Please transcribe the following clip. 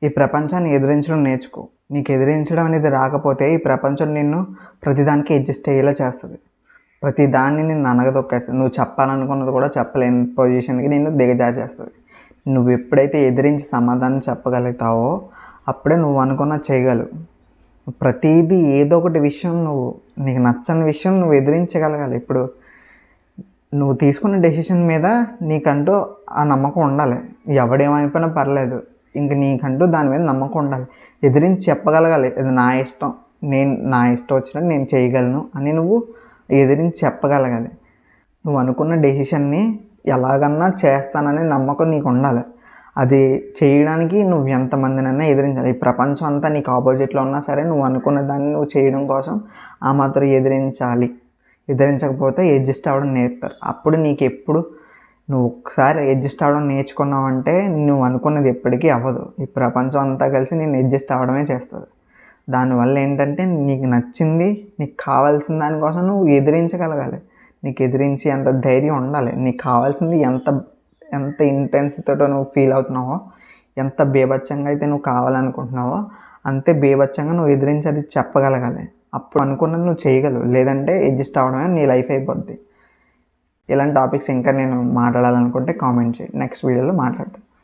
ఈ ప్రపంచాన్ని ఎదిరించడం నేర్చుకో. నీకు ఎదిరించడం అనేది రాకపోతే ఈ ప్రపంచం నిన్ను ప్రతిదానికి అడ్జస్ట్ అయ్యేలా చేస్తుంది. ప్రతిదాన్ని నిన్ను అనగదొక్కేస్తుంది. నువ్వు చెప్పాలనుకున్నది కూడా చెప్పలేని పొజిషన్కి నిన్ను దిగజార్చేస్తుంది. నువ్వు ఎప్పుడైతే ఎదిరించి సమాధానం చెప్పగలుగుతావో అప్పుడే నువ్వు అనుకున్నది చేయగలవు. ప్రతిదీ ఏదో ఒకటి విషయం నీకు నచ్చని విషయం నువ్వు ఎదిరించగలగాలి. ఇప్పుడు నువ్వు తీసుకున్న డెసిషన్ మీద నీకంటూ ఆ నమ్మకం ఉండాలి. ఎవడేమైపోయినా పర్లేదు, ఇంక నీకంటూ దాని మీద నమ్మకం ఉండాలి. ఎదిరించి చెప్పగలగాలి, ఇది నా ఇష్టం, నా ఇష్టం వచ్చినట్టు నేను చేయగలను అని నువ్వు ఎదిరించి చెప్పగలగాలి. నువ్వు అనుకున్న డెసిషన్ని ఎలాగన్నా చేస్తాననే నమ్మకం నీకు ఉండాలి. అది చేయడానికి నువ్వు ఎంతమందినైనా ఎదిరించాలి. ఈ ప్రపంచం అంతా నీకు ఆపోజిట్లో ఉన్నా సరే నువ్వు అనుకున్న దాన్ని నువ్వు చేయడం కోసం ఆ మాత్రం ఎదిరించాలి. ఎదిరించకపోతే అడ్జస్ట్ అవ్వడం నేర్పుతారు. అప్పుడు నీకు ఎప్పుడు నువ్వు ఒక్కసారి అడ్జస్ట్ అవ్వడం నేర్చుకున్నావంటే నువ్వు అనుకున్నది ఎప్పటికీ అవ్వదు. ఈ ప్రపంచం అంతా కలిసి నేను అడ్జస్ట్ అవ్వడమే చేస్తుంది. దానివల్ల ఏంటంటే నీకు నచ్చింది, నీకు కావాల్సిన దానికోసం నువ్వు ఎదిరించగలగాలి. నీకు ఎదిరించి అంత ధైర్యం ఉండాలి. నీకు కావాల్సింది ఎంత ఇంటెన్సిటీతో నువ్వు ఫీల్ అవుతున్నావో, ఎంత బీభత్సంగా అయితే నువ్వు కావాలనుకుంటున్నావో అంతే బీభత్సంగా నువ్వు ఎదిరించి అది చెప్పగలగాలి. అప్పుడు అనుకున్నది నువ్వు చేయగలవు. లేదంటే అడ్జస్ట్ అవ్వడమే నీ లైఫ్ అయిపోద్ది. ఇలాంటి టాపిక్స్ ఇంకా నేను మాట్లాడాలనుకుంటే కామెంట్ చేయి. నెక్స్ట్ వీడియోలో మాట్లాడతాను.